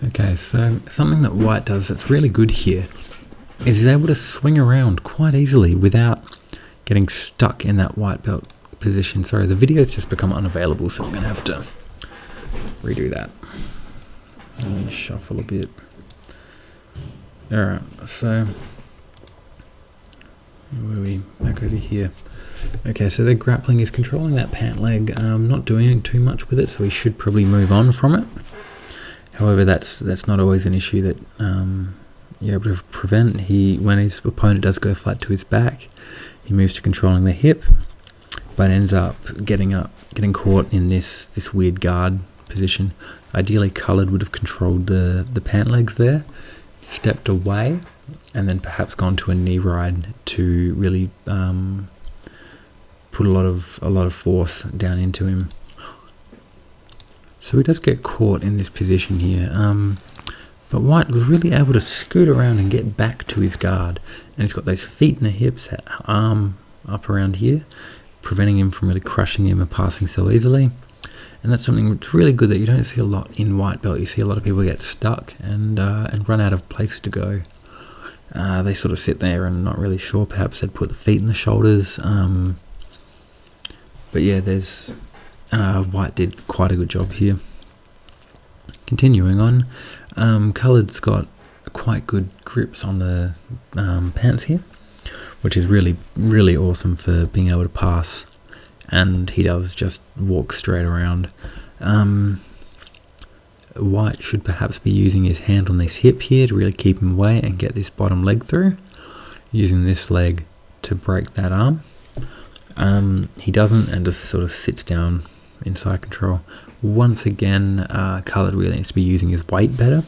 Okay, so something that White does that's really good here is he's able to swing around quite easily without getting stuck in that white belt position. Sorry, the video's just become unavailable, so I'm going to have to redo that. Let me shuffle a bit. Alright, so where are we? Back over here. Okay, so the grappling is controlling that pant leg, not doing too much with it, so we should probably move on from it. However, that's not always an issue that you're able to prevent. When his opponent does go flat to his back, he moves to controlling the hip, but ends up getting caught in this weird guard position. Ideally, Coloured would have controlled the pant legs there, stepped away, and then perhaps gone to a knee ride to really put a lot of force down into him. So he does get caught in this position here, but White was really able to scoot around and get back to his guard, and he's got those feet and the hips, that arm up around here, preventing him from really crushing him and passing so easily. And that's something that's really good that you don't see a lot in white belt. You see a lot of people get stuck and run out of places to go. They sort of sit there and not really sure. Perhaps they'd put the feet in the shoulders. But yeah, White did quite a good job here. Continuing on, Coloured's got quite good grips on the pants here, which is really, really awesome for being able to pass. And he does just walk straight around. White should perhaps be using his hand on this hip here to really keep him away and get this bottom leg through, using this leg to break that arm. He doesn't, and just sort of sits down in side control. Once again, Coloured really needs to be using his weight better,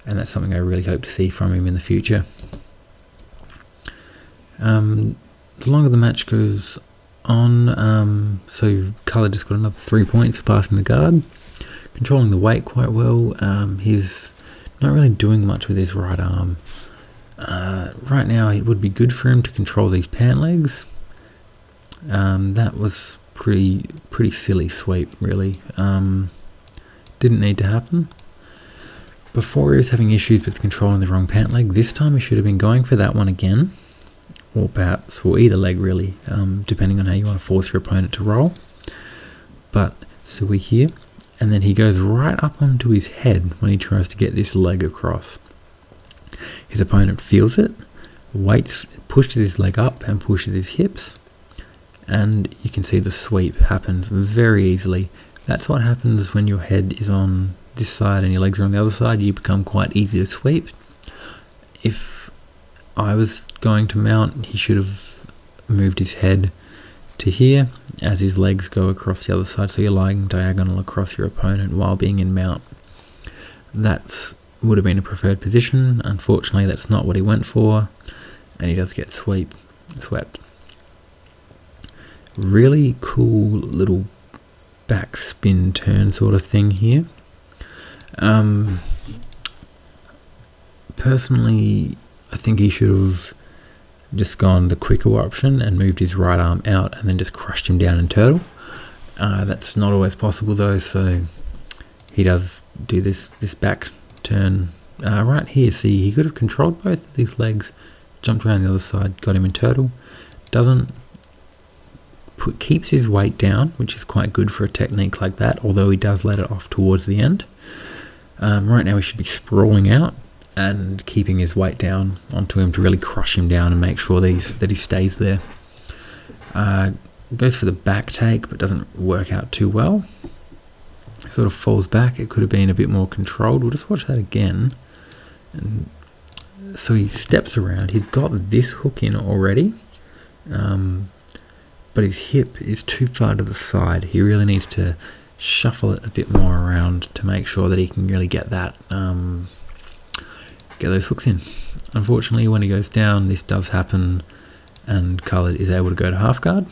and that's something I really hope to see from him in the future. The longer the match goes on, so Coloured just got another 3 points for passing the guard, controlling the weight quite well. He's not really doing much with his right arm. Right now it would be good for him to control these pant legs. That was pretty silly sweep, really. Didn't need to happen. Before he was having issues with controlling the wrong pant leg. This time he should have been going for that one again, or perhaps for either leg really, depending on how you want to force your opponent to roll. But so we're here, and then he goes right up onto his head when he tries to get this leg across. His opponent feels it, waits, pushes his leg up and pushes his hips, and you can see the sweep happens very easily. That's what happens when your head is on this side and your legs are on the other side. You become quite easy to sweep. If I was going to mount, he should have moved his head to here as his legs go across the other side, so you're lying diagonal across your opponent while being in mount. That would have been a preferred position. Unfortunately, that's not what he went for, and he does get swept. Really cool little back spin turn sort of thing here. Personally, I think he should have just gone the quicker option and moved his right arm out and then just crushed him down and turtle. That's not always possible though, so he does do this back turn right here. See, he could have controlled both of these legs, jumped around the other side, got him in turtle. Doesn't keeps his weight down, which is quite good for a technique like that, although he does let it off towards the end. Right now he should be sprawling out and keeping his weight down onto him to really crush him down and make sure that he stays there. Goes for the back take, but doesn't work out too well. Sort of falls back. It could have been a bit more controlled. We'll just watch that again. And so he steps around. He's got this hook in already, but his hip is too far to the side. He really needs to shuffle it a bit more around to make sure that he can really get that get those hooks in. Unfortunately, when he goes down, this does happen, and Coloured is able to go to half guard.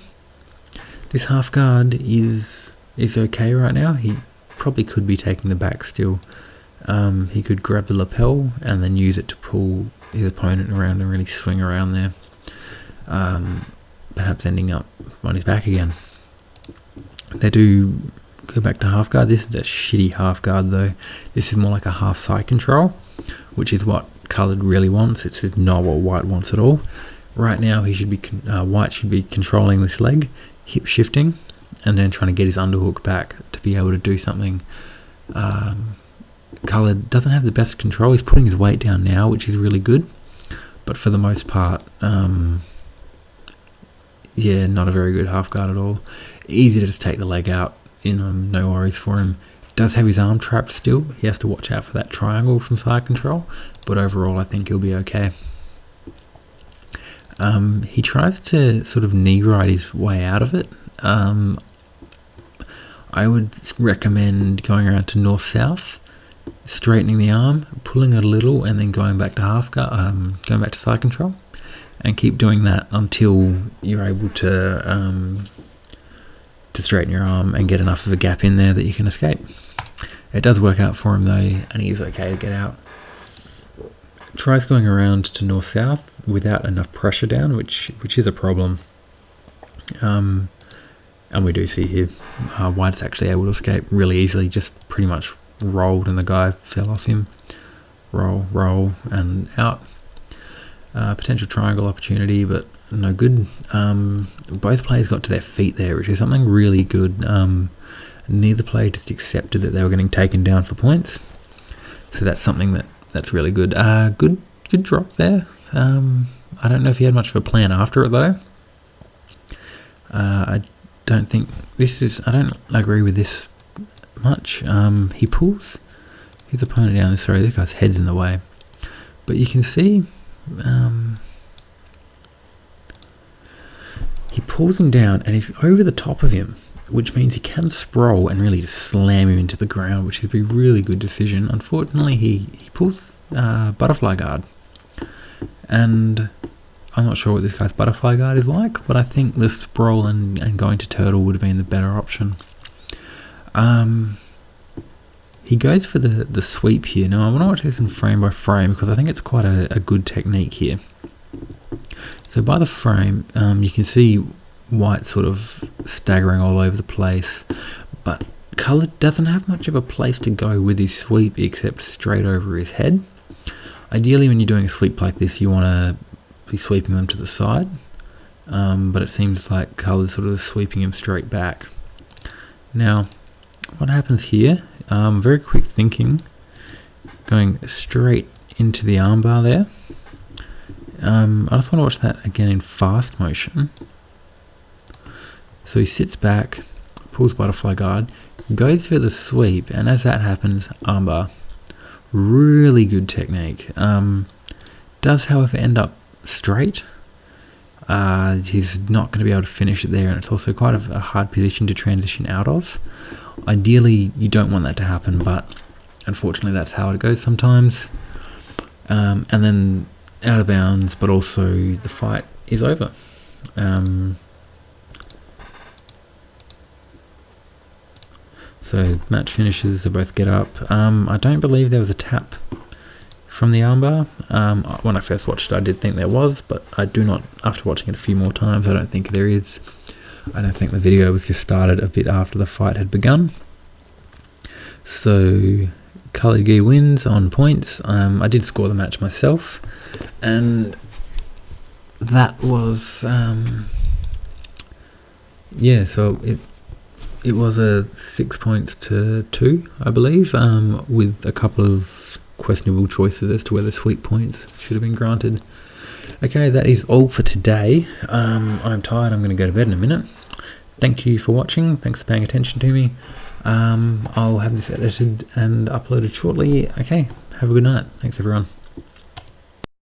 This half guard is okay right now. He probably could be taking the back still. He could grab the lapel and then use it to pull his opponent around and really swing around there, perhaps ending up on his back again. They do go back to half guard. This is a shitty half guard though. This is more like a half side control, which is what coloured really wants. It's not what white wants at all. Right now, he should be white should be controlling this leg, hip shifting, and then trying to get his underhook back to be able to do something. Coloured doesn't have the best control. He's putting his weight down now, which is really good, but for the most part, yeah, not a very good half guard at all. Easy to just take the leg out, no worries for him. Does have his arm trapped still. He has to watch out for that triangle from side control, but overall I think he'll be okay. He tries to sort of knee ride his way out of it. I would recommend going around to north-south, straightening the arm, pulling it a little, and then going back to half guard, going back to side control, and keep doing that until you're able to straighten your arm and get enough of a gap in there that you can escape. It does work out for him though, and he's okay to get out. Tries going around to north-south without enough pressure down, which is a problem. And we do see here, White's actually able to escape really easily, just pretty much rolled and the guy fell off him. Roll, and out. Potential triangle opportunity, but no good. Both players got to their feet there, which is something really good. Neither player just accepted that they were getting taken down for points. So that's something that's really good. Good drop there. I don't know if he had much of a plan after it though. I don't think I don't agree with this much. He pulls his opponent down. Sorry, this guy's head's in the way. But you can see he pulls him down and he's over the top of him, which means he can sprawl and really just slam him into the ground, which would be a really good decision. Unfortunately, he pulls butterfly guard, and I'm not sure what this guy's butterfly guard is like, but I think the sprawl and going to turtle would have been the better option. He goes for the sweep here. Now I want to watch this in frame by frame because I think it's quite a good technique here. So by the frame, you can see White sort of staggering all over the place, but Colour doesn't have much of a place to go with his sweep except straight over his head. Ideally, when you're doing a sweep like this, you want to be sweeping them to the side, but it seems like Colour's sort of sweeping him straight back. Now, what happens here? Very quick thinking, going straight into the armbar there. I just want to watch that again in fast motion. So he sits back, pulls butterfly guard, goes for the sweep, and as that happens, armbar. Really good technique. Does, however, end up straight. He's not going to be able to finish it there, and it's also quite a hard position to transition out of. Ideally, you don't want that to happen, but unfortunately that's how it goes sometimes. And then out of bounds, but also the fight is over. So match finishes, they both get up. I don't believe there was a tap from the armbar. When I first watched it, I did think there was, but I do not, after watching it a few more times, I don't think there is. I don't think the video was just started a bit after the fight had begun. So Coloured Gi wins on points. I did score the match myself, and that was yeah, so it was a 6 points to 2, I believe, with a couple of questionable choices as to whether sweep points should have been granted. Okay, that is all for today. I'm tired, I'm going to go to bed in a minute. Thank you for watching, thanks for paying attention to me. I'll have this edited and uploaded shortly. Okay, have a good night. Thanks everyone.